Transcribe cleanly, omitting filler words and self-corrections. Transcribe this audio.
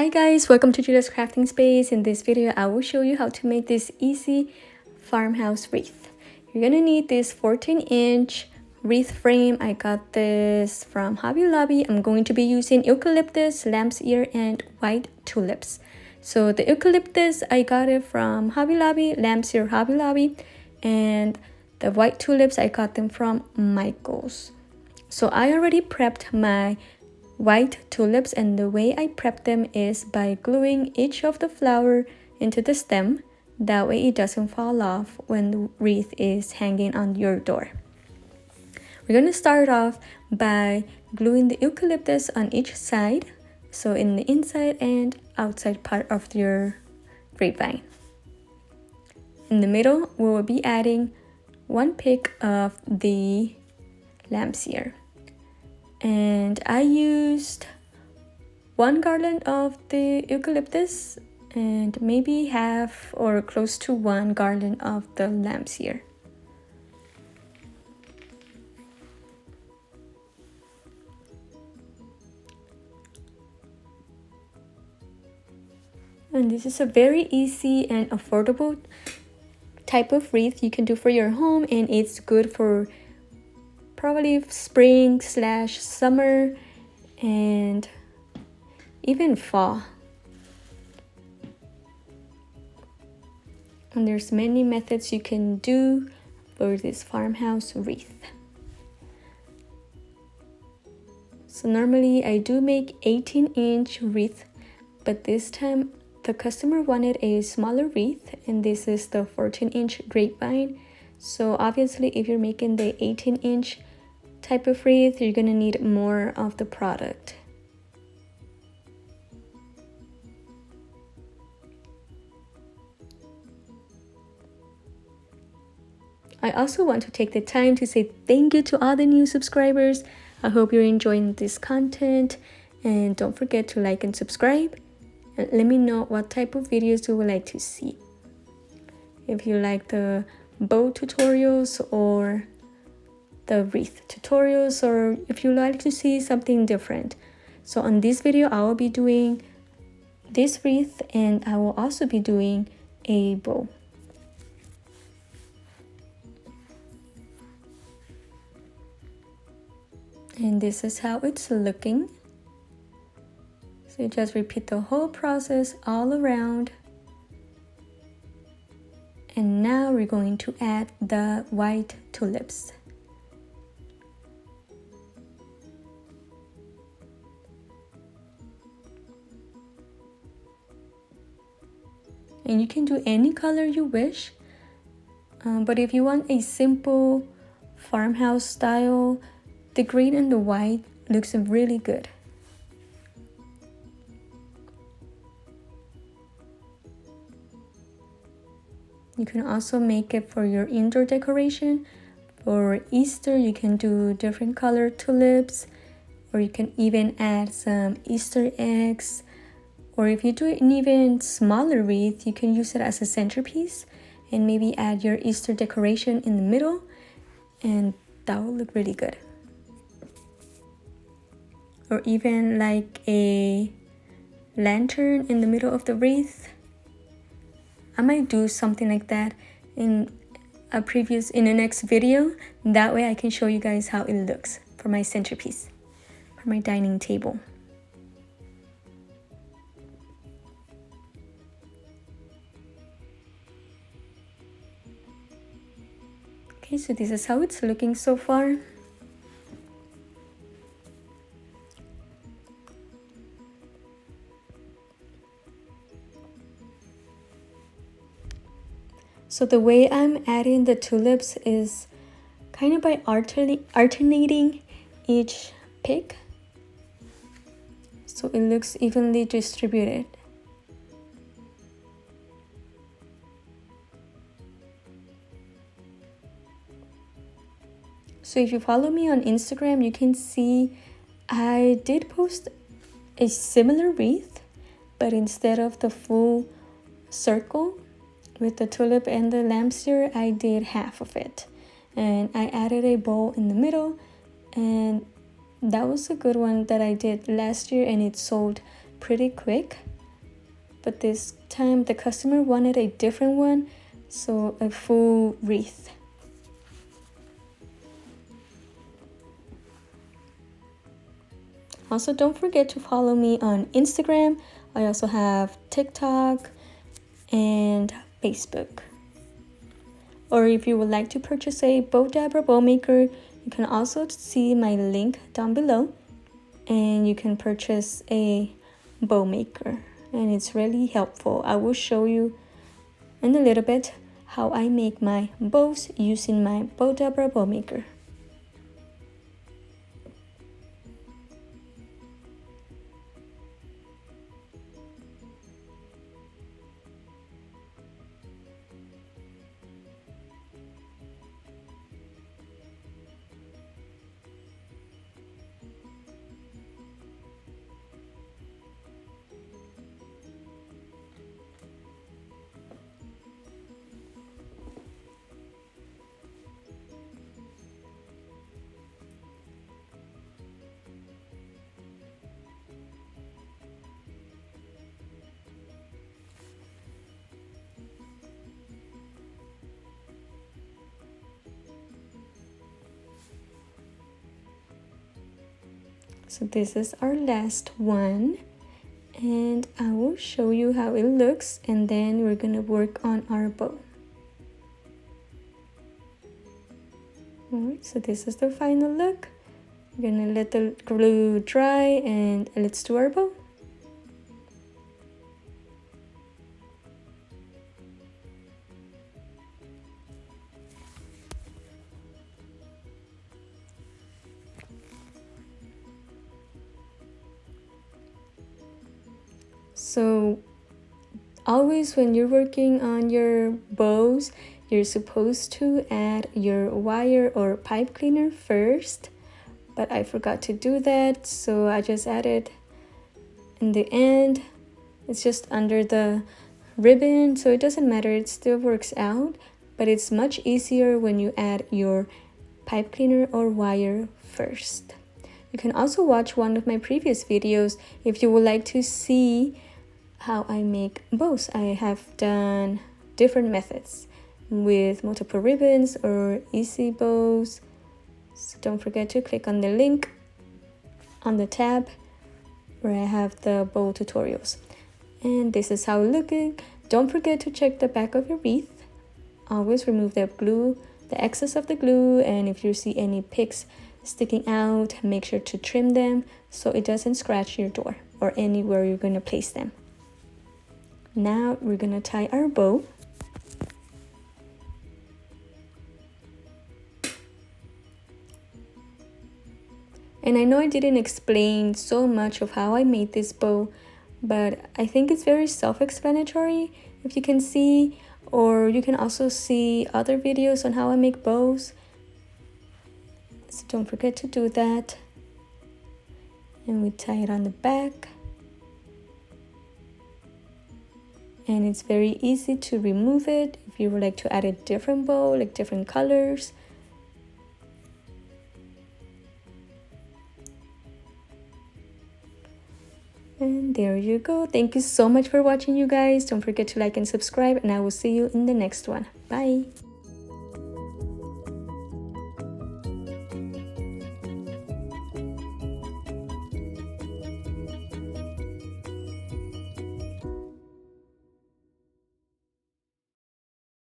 Hi guys, welcome to Julia's Crafting Space. In this video, I will show you how to make this easy farmhouse wreath. You're gonna need this 14-inch wreath frame. I got this from Hobby Lobby. I'm going to be using eucalyptus, lamb's ear, and white tulips. So the eucalyptus, I got it from Hobby Lobby, lamb's ear Hobby Lobby, and the white tulips, I got them from Michael's. So I already prepped my white tulips, and the way I prep them is by gluing each of the flower into the stem. That way it doesn't fall off when the wreath is hanging on your door. We're going to start off by gluing the eucalyptus on each side, so in the inside and outside part of your grapevine. In the middle, we will be adding one pick of the lamb's ear. And I used one garland of the eucalyptus and maybe half or close to one garland of the lamb's ear. And this is a very easy and affordable type of wreath you can do for your home, and it's good for probably spring/summer and even fall. And there's many methods you can do for this farmhouse wreath. So normally I do make 18-inch wreath, but this time the customer wanted a smaller wreath, and this is the 14-inch grapevine. So obviously if you're making the 18-inch type of wreath, you're gonna need more of the product. I also want to take the time to say thank you to all the new subscribers. I hope you're enjoying this content, and don't forget to like and subscribe, and let me know what type of videos you would like to see. If you like the bow tutorials or the wreath tutorials, or if you like to see something different. So on this video I will be doing this wreath, and I will also be doing a bow. And this is how it's looking. So you just repeat the whole process all around. And now we're going to add the white tulips. And you can do any color you wish, but if you want a simple farmhouse style, the green and the white looks really good. You can also make it for your indoor decoration. For Easter, you can do different colored tulips, or you can even add some Easter eggs. Or if you do an even smaller wreath, you can use it as a centerpiece and maybe add your Easter decoration in the middle, and that will look really good. Or even like a lantern in the middle of the wreath. I might do something like that in the next video. That way I can show you guys how it looks for my centerpiece, for my dining table. Okay, so this is how it's looking so far. So the way I'm adding the tulips is kind of by alternating each pick, so it looks evenly distributed. So if you follow me on Instagram, you can see I did post a similar wreath, but instead of the full circle with the tulip and the lamb's ear, I did half of it. And I added a bow in the middle, and that was a good one that I did last year, and it sold pretty quick. but this time the customer wanted a different one, so a full wreath. Also, don't forget to follow me on Instagram. I also have TikTok and Facebook. Or if you would like to purchase a bowdabra bow maker, you can also see my link down below, and you can purchase a bow maker, and it's really helpful. I will show you in a little bit how I make my bows using my bowdabra bow maker. So this is our last one, and I will show you how it looks, and then we're gonna work on our bow. Alright, so this is the final look. We're gonna let the glue dry, and let's do our bow. So always when you're working on your bows, you're supposed to add your wire or pipe cleaner first, but I forgot to do that, so I just added in the end. It's just under the ribbon, so it doesn't matter, it still works out, but it's much easier when you add your pipe cleaner or wire first. You can also watch one of my previous videos if you would like to see how I make bows. I have done different methods with multiple ribbons or easy bows, so don't forget to click on the link on the tab where I have the bow tutorials. And this is how it looks. Don't forget to check the back of your wreath. Always remove the glue, the excess of the glue, and if you see any picks sticking out, make sure to trim them so it doesn't scratch your door or anywhere you're going to place them. Now we're gonna tie our bow. And I know I didn't explain so much of how I made this bow, but I think it's very self-explanatory if you can see, or you can also see other videos on how I make bows. So don't forget to do that. And we tie it on the back. And it's very easy to remove it if you would like to add a different bow, like different colors. And there you go. Thank you so much for watching, you guys. Don't forget to like and subscribe, and I will see you in the next one. Bye.